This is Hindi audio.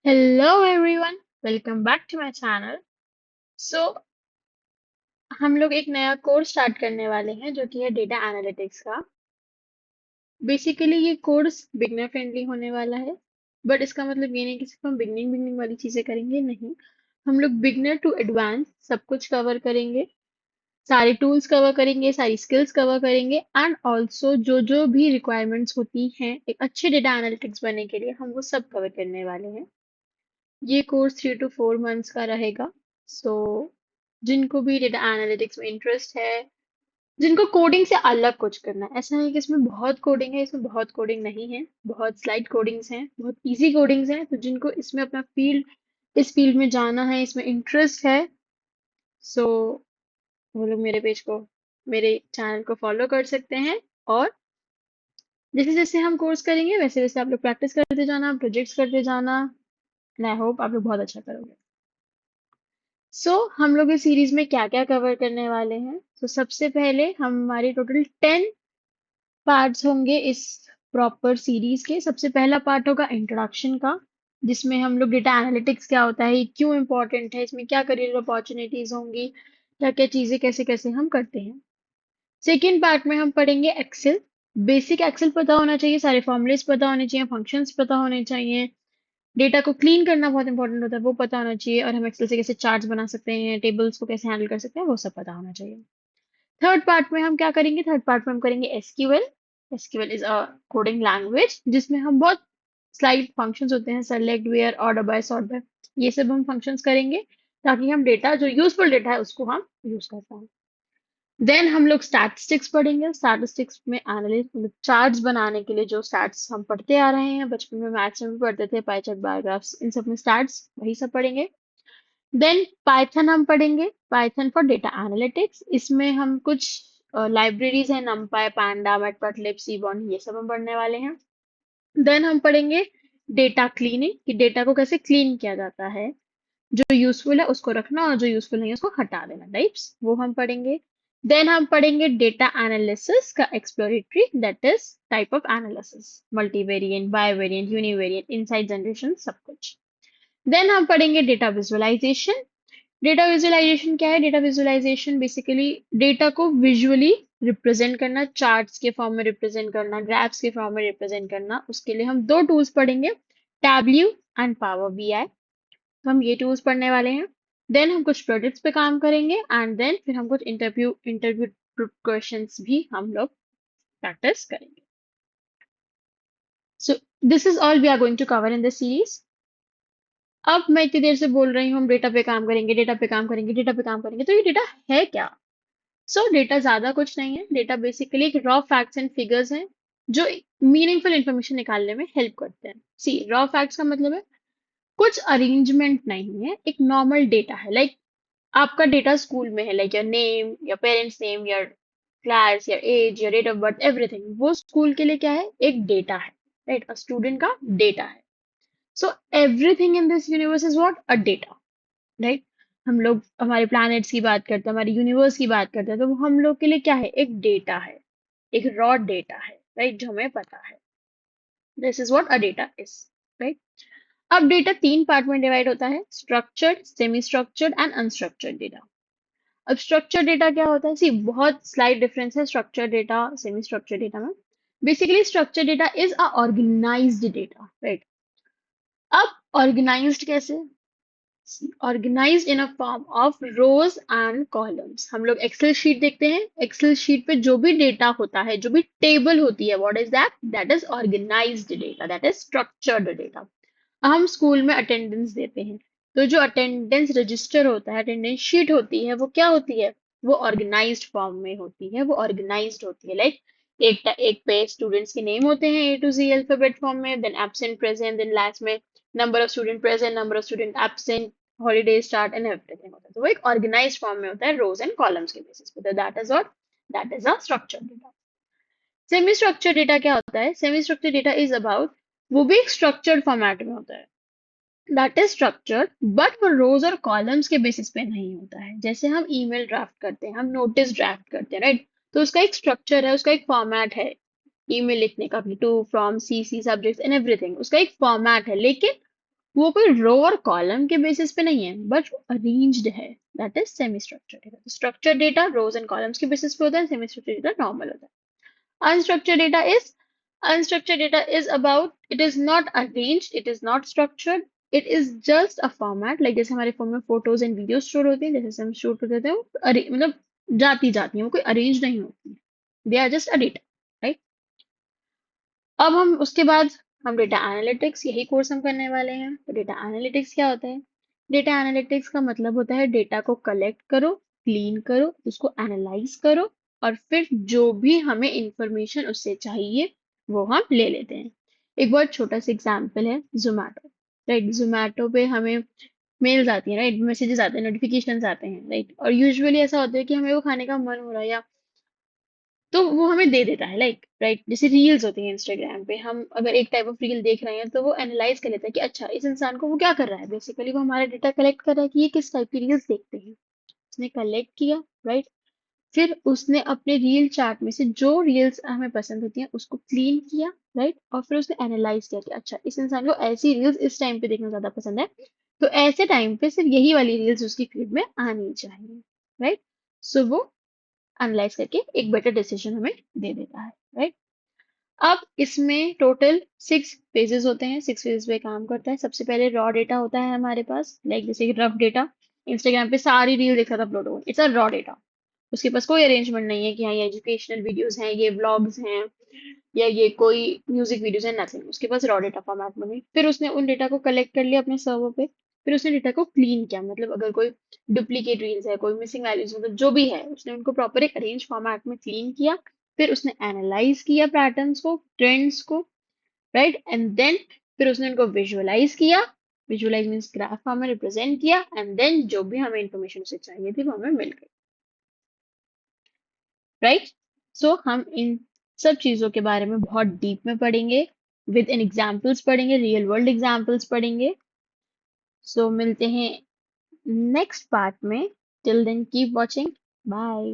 Hello everyone, welcome back to my channel. So हम लोग एक नया कोर्स स्टार्ट करने वाले हैं जो कि है डेटा एनालिटिक्स का। बेसिकली ये कोर्स बिगनर फ्रेंडली होने वाला है, बट इसका मतलब ये नहीं कि सिर्फ हम बिगनिंग बिगनिंग वाली चीजें करेंगे, नहीं। हम लोग बिगनर टू एडवांस सब कुछ कवर करेंगे, सारे टूल्स कवर करेंगे, सारी स्किल्स कवर करेंगे, एंड ऑल्सो जो जो भी रिक्वायरमेंट्स होती हैं एक अच्छे डेटा एनालिटिक्स बनने के लिए हम वो सब कवर करने वाले हैं। ये कोर्स 3 to 4 months का रहेगा। सो जिनको भी डेटा एनालिटिक्स में इंटरेस्ट है, जिनको कोडिंग से अलग कुछ करना है, ऐसा नहीं कि इसमें बहुत कोडिंग है, इसमें बहुत कोडिंग नहीं है, बहुत स्लाइट कोडिंग्स हैं, बहुत इजी कोडिंग्स हैं। तो जिनको इसमें अपना फील्ड इस फील्ड में जाना है, इसमें इंटरेस्ट है, सो वो लोग मेरे पेज को, मेरे चैनल को फॉलो कर सकते हैं। और जैसे जैसे हम कोर्स करेंगे वैसे वैसे आप लोग प्रैक्टिस करते जाना, प्रोजेक्ट्स करते जाना, एंड आई होप आप लोग बहुत अच्छा करोगे। हम लोग इस सीरीज में क्या क्या कवर करने वाले हैं। सबसे पहले हमारे टोटल 10 पार्ट्स होंगे इस प्रॉपर सीरीज के। सबसे पहला पार्ट होगा इंट्रोडक्शन का, जिसमें हम लोग डेटा एनालिटिक्स क्या होता है, ये क्यों इम्पोर्टेंट है, इसमें क्या करियर अपॉर्चुनिटीज होंगी, क्या क्या चीजें कैसे कैसे हम करते हैं। सेकेंड पार्ट में हम पढ़ेंगे एक्सेल। बेसिक एक्सेल पता होना चाहिए, सारे फॉर्मूलेस पता होने चाहिए, फंक्शंस पता होने चाहिए, डेटा को क्लीन करना बहुत इंपॉर्टेंट होता है, वो पता होना चाहिए, और हम एक्सेल से कैसे चार्ट्स बना सकते हैं, टेबल्स को कैसे हैंडल कर सकते हैं, वो सब पता होना चाहिए। थर्ड पार्ट में हम क्या करेंगे, थर्ड पार्ट में हम करेंगे SQL. SQL is a coding language जिसमें हम बहुत स्लाइड फंक्शंस होते हैं, select, where, order by, sort by, ये सब हम फंक्शंस करेंगे ताकि हम डेटा जो यूजफुल डेटा है उसको हम यूज कर पाए। देन हम लोग स्टैटिस्टिक्स पढ़ेंगे। स्टैटिस्टिक्स में एनालिस्ट मतलब चार्ट्स बनाने के लिए जो स्टैट्स हम पढ़ते आ रहे हैं, बचपन में मैथ्स में भी पढ़ते थे, पाई चार्ट, बार ग्राफ्स, इन सब में स्टैट्स वही सब पढ़ेंगे। देन पाइथन हम पढ़ेंगे, पाइथन फॉर डेटा एनालिटिक्स। इसमें हम कुछ लाइब्रेरीज हैं, numpy, पांडा, मैटप्लॉटलिब, सीबॉन, ये सब हम पढ़ने वाले हैं। देन हम पढ़ेंगे डेटा क्लीनिंग, कि डेटा को कैसे क्लीन किया जाता है, जो यूजफुल है उसको रखना और जो यूजफुल नहीं है उसको हटा देना, टाइप्स, वो हम पढ़ेंगे। देन हम पढ़ेंगे डेटा एनालिसिस का exploratory, that is type of analysis, multivariate, bivariate, univariate, insight generation, सब कुछ। देन हम पढ़ेंगे डेटा विजुअलाइजेशन। डेटा विजुअलाइजेशन क्या है, डेटा विजुअलाइजेशन बेसिकली डेटा को विजुअली रिप्रेजेंट करना, चार्ट्स के फॉर्म में रिप्रेजेंट करना, ग्राफ्स के फॉर्म में रिप्रेजेंट करना। उसके लिए हम दो टूल्स पढ़ेंगे, टैब्ल्यू एंड पावर बीआई। तो हम ये टूल्स पढ़ने वाले हैं। देन हम कुछ प्रोजेक्ट्स पे काम करेंगे, एंड देन फिर हम कुछ इंटरव्यू इंटरव्यू क्वेश्चंस भी हम लोग प्रैक्टिस करेंगे। So this is all we are going to cover in this series. अब मैं इतनी देर से बोल रही हूँ हम डेटा पे काम करेंगे, डेटा पे काम करेंगे, डेटा पे काम करेंगे, तो ये डेटा है क्या? डेटा ज्यादा कुछ नहीं है। डेटा बेसिकली एक रॉ फैक्ट्स एंड फिगर्स हैं जो मीनिंगफुल इंफॉर्मेशन निकालने में हेल्प करते हैं। सी, रॉ फैक्ट्स का मतलब है कुछ अरेंजमेंट नहीं है, एक नॉर्मल डेटा है। लाइक आपका डेटा स्कूल में है, like your name, your parents name, your class, your age, your date of birth, everything, वो स्कूल के लिए क्या है, एक डेटा है, राइट? अ स्टूडेंट का डेटा है। So everything in this universe is what, a data, right? हम लोग हमारे प्लैनेट्स की बात करते हैं, हमारे यूनिवर्स की बात करते हैं, तो वो हम लोग के लिए क्या है, एक डेटा है, एक रॉ डेटा है, राइट? जो हमें पता है, this is what a data is, right? अब डेटा 3 पार्ट में डिवाइड होता है, structured, semi structured and unstructured data. अब स्ट्रक्चर डेटा क्या होता है, सी बहुत स्लाइड डिफरेंस है structure data semi structure data में। Basically structure data is a organised data, right? अब ऑर्गेनाइज्ड कैसे, organised in a form of rows and columns. हम लोग एक्सेल शीट देखते हैं, एक्सेल शीट पे जो भी डेटा होता है, जो भी टेबल होती है, what is that, that is organised data, that is structured data. हम स्कूल में अटेंडेंस देते हैं, तो जो अटेंडेंस रजिस्टर होता है, अटेंडेंस शीट होती है, वो क्या होती है, वो ऑर्गेनाइज्ड फॉर्म में होती है, वो ऑर्गेनाइज्ड होती है। लाइक एक पे स्टूडेंट्स के नेम होते हैं A to Z alphabet form में, then absent, present, then last में number of student present, number of student absent, holiday start and everything होता है। तो वो एक ऑर्गेनाइज्ड फॉर्म में होता है, रोज एंड कॉलम्स के बेसिस पे। That is what, that is a structure data. Semi structure data क्या होता है, semi structure data is about, वो भी एक स्ट्रक्चर्ड फॉर्मेट में होता है, दैट इज स्ट्रक्चर्ड, बट वो रोज और कॉलम्स के बेसिस पे नहीं होता है। जैसे हम ईमेल ड्राफ्ट करते हैं, हम नोटिस ड्राफ्ट करते हैं, राइट? तो उसका एक स्ट्रक्चर है, उसका एक फॉर्मेट है, ईमेल लिखने का, to from C C subject and everything, उसका एक फॉर्मेट है। लेकिन वो कोई रो और कॉलम के बेसिस पे नहीं है, बट अरेंज्ड है, that is semi structured data. Structured data rows and columns के बेसिस पे होता है, सेमी स्ट्रक्चर्ड डेटा नॉर्मल होता है। Unstructured data is about, it is not arranged, it is not structured, it is just a format, like जैसे हमारे फोन में फोटोज एंड वीडियो स्टोर होती हैं, जैसे हम स्टोर कर देते हैं, मतलब जाती जाती है, वो कोई अरेंज नहीं होती, they are just a data, right. अब हम उसके बाद हम डेटा एनालिटिक्स, यही कोर्स हम करने वाले हैं। तो डेटा एनालिटिक्स क्या होता है? डेटा एनालिटिक्स का मतलब होता है डेटा को कलेक्ट करो, क्लीन करो, उसको एनालाइज करो, और फिर जो भी हमें इंफॉर्मेशन उससे चाहिए वो हम ले लेते हैं। एक बहुत छोटा सा एग्जांपल है जोमेटो, राइट। जोमेटो पे हमें मेल्स आती है, राइट, मैसेजेस आते हैं, नोटिफिकेशंस आते हैं, राइट। और यूजुअली ऐसा होता है कि हमें वो खाने का मन हो रहा है, या तो वो हमें दे देता है, लाइक राइट। जैसे रील्स होती हैं इंस्टाग्राम पे, हम अगर एक टाइप ऑफ रील देख रहे हैं तो वो एनालाइज कर लेता है कि अच्छा इस इंसान को वो क्या कर रहा है, बेसिकली वो हमारा डेटा कलेक्ट कर रहा है कि ये किस टाइप की रील्स देखते हैं। उसने कलेक्ट किया, राइट। फिर उसने अपने रील चार्ट में से जो रील्स हमें पसंद होती हैं उसको क्लीन किया, राइट। और फिर उसने एनालाइज किया कि अच्छा इस इंसान को ऐसी रील्स इस टाइम पे देखना ज्यादा पसंद है, तो ऐसे टाइम पे सिर्फ यही वाली रील्स उसकी फीड में आनी चाहिए, राइट। सो वो एनालाइज करके एक बेटर डिसीजन हमें दे देता है, राइट। अब इसमें टोटल 6 फेजेस होते हैं, 6 फेजेस पे काम करता है। सबसे पहले रॉ डेटा होता है हमारे पास, लाइक जैसे कि रफ डेटा, इंस्टाग्राम पे सारी रील एक साथ अपलोड हो, इट्स अ रॉ डेटा। उसके पास कोई अरेंजमेंट नहीं है कि हाँ ये एजुकेशनल वीडियोस हैं, ये व्लॉग्स हैं, या ये कोई म्यूजिक वीडियोस है, नथिंग। उसके पास रॉ डेटा फॉर्मेट में नहीं। फिर उसने उन डेटा को कलेक्ट कर लिया अपने सर्वर पे, फिर उसने डेटा को क्लीन किया, मतलब अगर कोई डुप्लीकेट रील्स है, कोई मिसिंग वैल्यूज, मतलब जो भी है, उसने उनको प्रॉपर एक अरेंज फॉर्मेट में क्लीन किया। फिर उसने एनालाइज किया पैटर्न्स को, ट्रेंड्स को, राइट। एंड देन फिर उसने उनको विजुअलाइज किया, विजुअलाइज मीन्स ग्राफ फॉर्म में रिप्रेजेंट किया, एंड देन जो भी हमें इंफॉर्मेशन उसे चाहिए थी वो हमें मिल गई, राइट। सो हम इन सब चीजों के बारे में बहुत डीप में पढ़ेंगे, विद इन एग्जाम्पल्स पढ़ेंगे, रियल वर्ल्ड एग्जाम्पल्स पढ़ेंगे। सो मिलते हैं नेक्स्ट पार्ट में। Till then keep watching, bye.